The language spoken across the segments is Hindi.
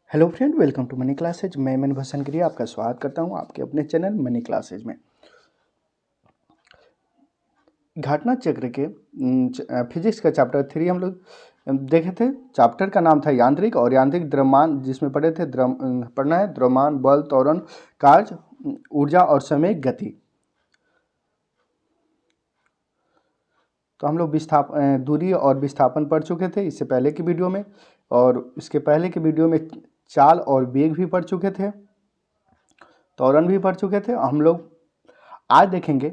Hello friend, welcome to money classes. मैं मन भसन गिरी आपका स्वागत करता हूं आपके अपने चैनल मनी क्लासेज में। घटना चक्र के फिजिक्स का चैप्टर 3 हम लोग देखे थे। चैप्टर का नाम था यांत्रिक, और यांत्रिक द्रव्यमान जिसमें पढ़े थे पढ़ना है द्रव्यमान, बल, त्वरण, कार्य, ऊर्जा और समय, गति। तो हम लोग दूरी और विस्थापन पढ़ चुके थे इससे पहले की वीडियो में, और इसके पहले की वीडियो में चाल और वेग भी पढ़ चुके थे, त्वरण भी पढ़ चुके थे। हम लोग आज देखेंगे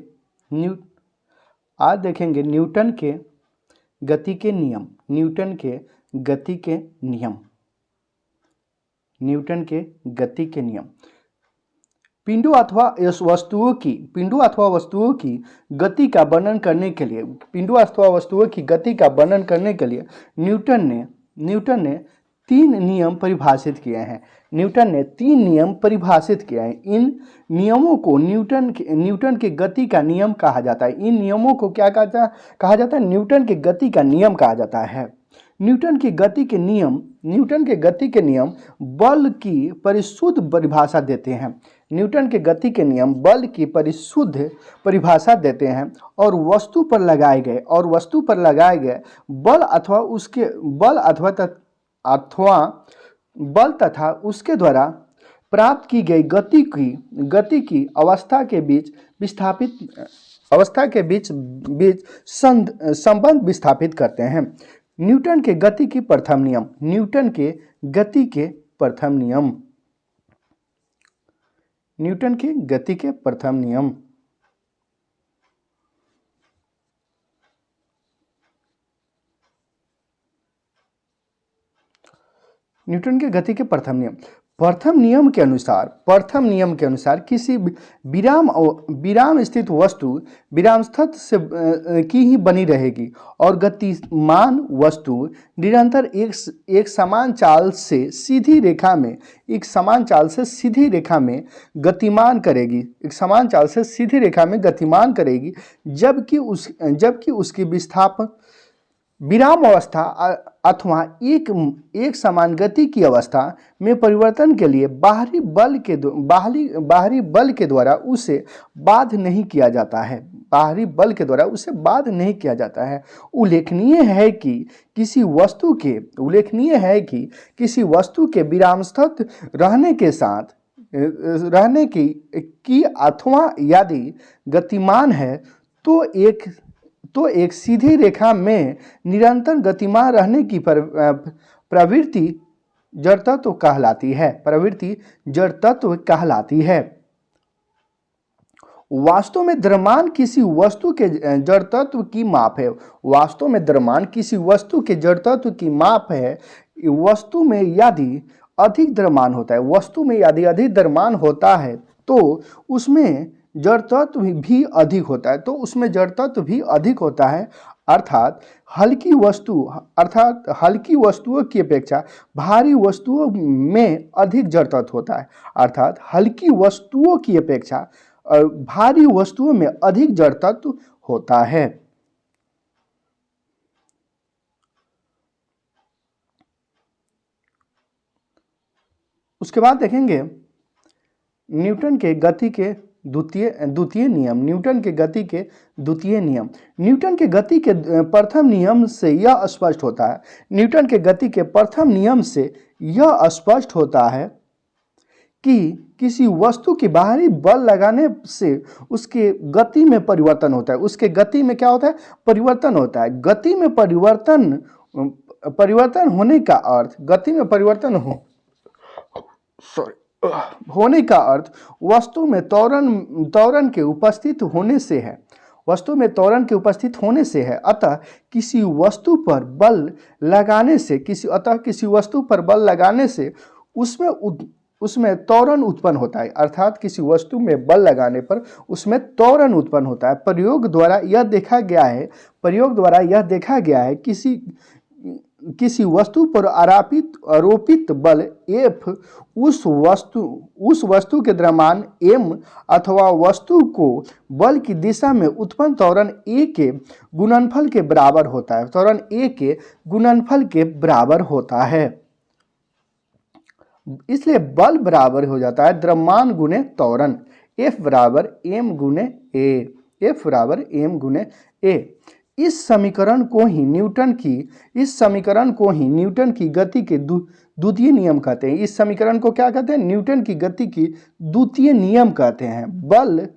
न्यूटन के गति के नियम। न्यूटन के गति के नियम। पिंडों अथवा वस्तुओं की गति का वर्णन करने के लिए न्यूटन ने तीन नियम परिभाषित किए हैं। इन नियमों को न्यूटन के गति का नियम कहा जाता है। इन नियमों को क्या कहा जाता है? न्यूटन के गति का नियम कहा जाता है। न्यूटन के गति के नियम बल की परिशुद्ध परिभाषा देते हैं। न्यूटन के गति के नियम बल की परिशुद्ध परिभाषा देते हैं और वस्तु पर लगाए गए बल तथा उसके द्वारा प्राप्त की गई गति की अवस्था के बीच संबंध विस्थापित करते हैं। न्यूटन के गति के प्रथम नियम। न्यूटन के गति के प्रथम नियम। प्रथम नियम के अनुसार किसी विराम स्थित वस्तु विराम स्थित से की ही बनी रहेगी और गतिमान वस्तु निरंतर एक समान चाल से सीधी रेखा में गतिमान करेगी, जबकि उसकी विराम अवस्था अथवा एक समान गति की अवस्था में परिवर्तन के लिए बाहरी बल के द्वारा उसे बाध्य नहीं किया जाता है। उल्लेखनीय है कि किसी वस्तु के विराम स्थित रहने की अथवा यदि गतिमान है तो एक सीधी रेखा में निरंतर गतिमान रहने की प्रवृत्ति जड़तत्व कहलाती है। वास्तव में द्रव्यमान किसी वस्तु के जड़तत्व की माप है। वस्तु में यदि अधिक द्रव्यमान होता है तो उसमें जड़तत्व भी अधिक होता है। अर्थात हल्की वस्तुओं की अपेक्षा भारी वस्तुओं में अधिक जड़तत्व होता है। उसके बाद देखेंगे न्यूटन के गति के द्वितीय नियम। न्यूटन के गति के प्रथम नियम से यह स्पष्ट होता है कि किसी वस्तु के बाहरी बल लगाने से उसके गति में परिवर्तन होता है। गति में परिवर्तन होने का अर्थ वस्तु में त्वरण के उपस्थित होने से है। अतः किसी वस्तु पर बल लगाने से उसमें त्वरण उत्पन्न होता है। प्रयोग द्वारा यह देखा गया है किसी वस्तु पर आरोपित बल F उस वस्तु के द्रव्यमान m अथवा वस्तु को बल की दिशा में उत्पन्न त्वरण A के गुणनफल के बराबर होता है। इसलिए बल बराबर हो जाता है द्रव्यमान गुने त्वरण, F बराबर m गुने a, F बराबर m गुने a। इस समीकरण को ही न्यूटन की गति के द्वितीय नियम कहते हैं। इस समीकरण को क्या कहते हैं? न्यूटन की गति की द्वितीय नियम कहते हैं। बल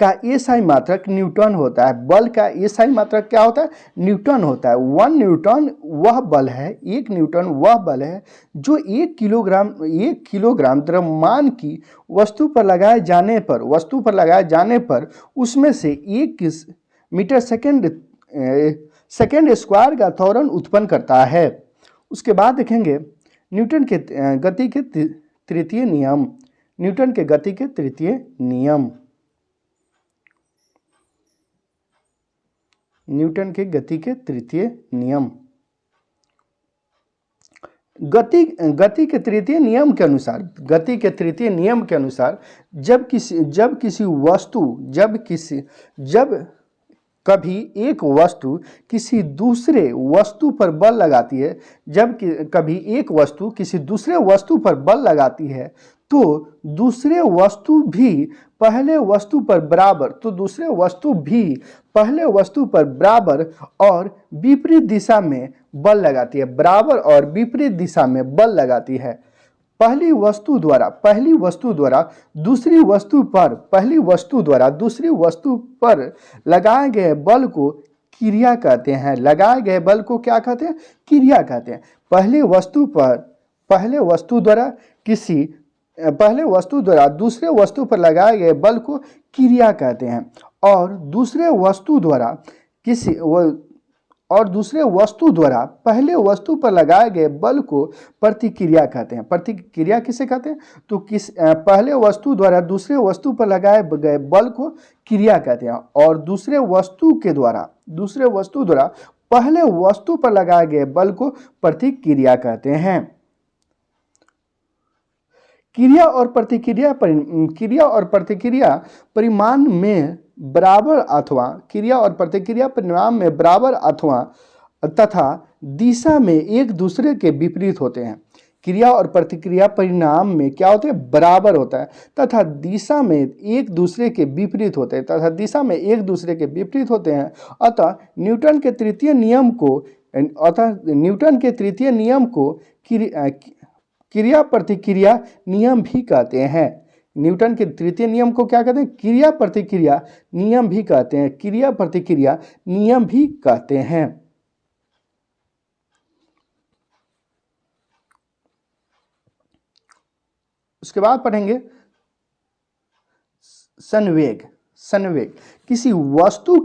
का एसआई मात्रक न्यूटन होता है। बल का एसआई मात्रक क्या होता है? न्यूटन होता है। 1 न्यूटन वह बल है, 1 न्यूटन वह बल है जो 1 किलोग्राम द्रव्यमान की वस्तु पर लगाए जाने पर उसमें से 1 मीटर सेकेंड स्क्वायर का त्वरण उत्पन्न करता है। उसके बाद देखेंगे न्यूटन के गति के तृतीय नियम। न्यूटन के गति के तृतीय नियम, न्यूटन के गति के तृतीय नियम। गति के तृतीय नियम के अनुसार जब कभी एक वस्तु किसी दूसरे वस्तु पर बल लगाती है, कभी एक वस्तु किसी दूसरे वस्तु पर बल लगाती है तो दूसरे वस्तु भी पहले वस्तु पर बराबर और विपरीत दिशा में बल लगाती है। बराबर और विपरीत दिशा में बल लगाती है। पहली वस्तु द्वारा दूसरी वस्तु पर लगाए गए बल को क्रिया कहते हैं। लगाए गए बल को क्या कहते हैं? क्रिया कहते हैं। पहले वस्तु द्वारा दूसरे वस्तु पर लगाए गए बल को क्रिया कहते हैं और दूसरे वस्तु द्वारा पहले वस्तु पर लगाए गए बल को प्रतिक्रिया कहते हैं। प्रतिक्रिया किसे कहते हैं? तो पहले वस्तु द्वारा दूसरे वस्तु पर लगाए गए बल को क्रिया कहते हैं और दूसरे वस्तु द्वारा पहले वस्तु पर लगाए गए बल को प्रतिक्रिया कहते हैं। क्रिया और प्रतिक्रिया परिमाण में बराबर अथवा तथा दिशा में एक दूसरे के विपरीत होते हैं। क्रिया और प्रतिक्रिया परिणाम में क्या होते हैं? बराबर होता है तथा दिशा में एक दूसरे के विपरीत होते हैं। अतः न्यूटन के तृतीय नियम को क्रिया प्रतिक्रिया नियम भी कहते हैं। न्यूटन के तृतीय नियम को क्या कहते हैं? क्रिया प्रतिक्रिया नियम भी कहते हैं। उसके बाद पढ़ेंगे संवेग। किसी वस्तु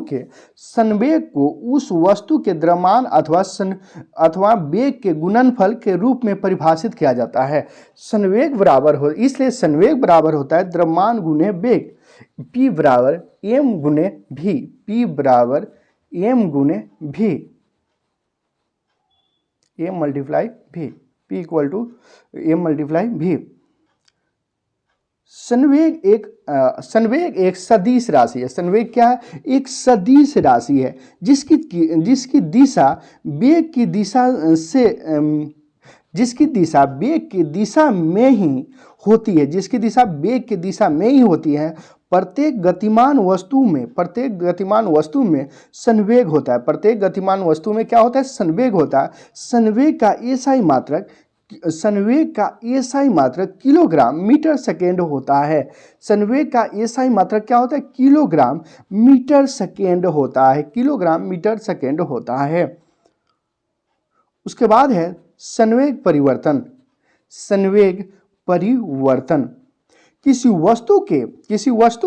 के संवेग को उस वस्तु के द्रव्यमान अथवा वेग के गुणनफल के रूप में परिभाषित किया जाता है। इसलिए संवेग बराबर होता है द्रव्यमान गुने वेग। P बराबर m गुने v, m multiply v, P equal to m multiply v। संवेग एक सदिश राशि है। संवेग क्या है? एक सदिश राशि है जिसकी दिशा वेग की दिशा में ही होती है। प्रत्येक गतिमान वस्तु में संवेग होता है। प्रत्येक गतिमान वस्तु में क्या होता है? संवेग होता है। संवेग का एसआई मात्रक किलोग्राम मीटर सेकेंड होता है। संवेग का एसआई मात्रक क्या होता है? किलोग्राम मीटर सेकेंड होता है। उसके बाद है संवेग परिवर्तन। किसी वस्तु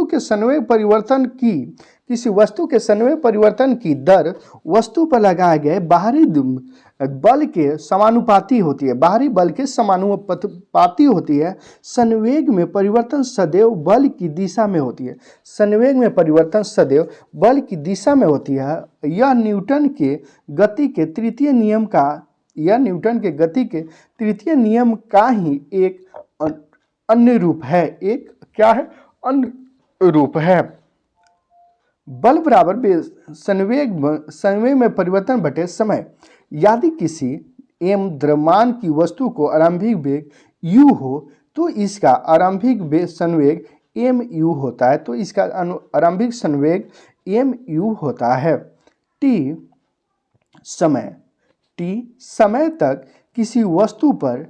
के संवेग परिवर्तन की दर वस्तु पर लगाए गए बाहरी बल के समानुपाती होती है। संवेग में परिवर्तन सदैव बल की दिशा में होती है। यह न्यूटन के गति के तृतीय नियम का ही एक अन्य रूप है। अन्य रूप है। बल बराबर संवेग में परिवर्तन बटे समय। यदि m द्रव्यमान की वस्तु को आरंभिक वेग u हो तो इसका आरंभिक संवेग mu होता है। तो इसका आरंभिक संवेग mu होता है। t समय तक किसी वस्तु पर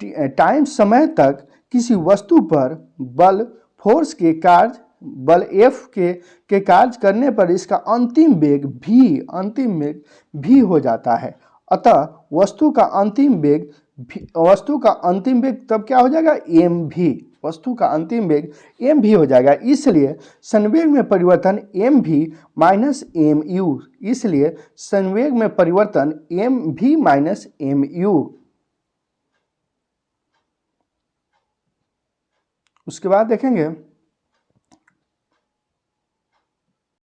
तक किसी वस्तु पर बल फोर्स के कार्य बल F के कार्य करने पर इसका अंतिम वेग v हो जाता है। अतः वस्तु का अंतिम वेग तब क्या हो जाएगा, mv। वस्तु का अंतिम वेग mv हो जाएगा। इसलिए संवेग में परिवर्तन mv माइनस mu, इसलिए संवेग में परिवर्तन mv माइनस mu। उसके बाद देखेंगे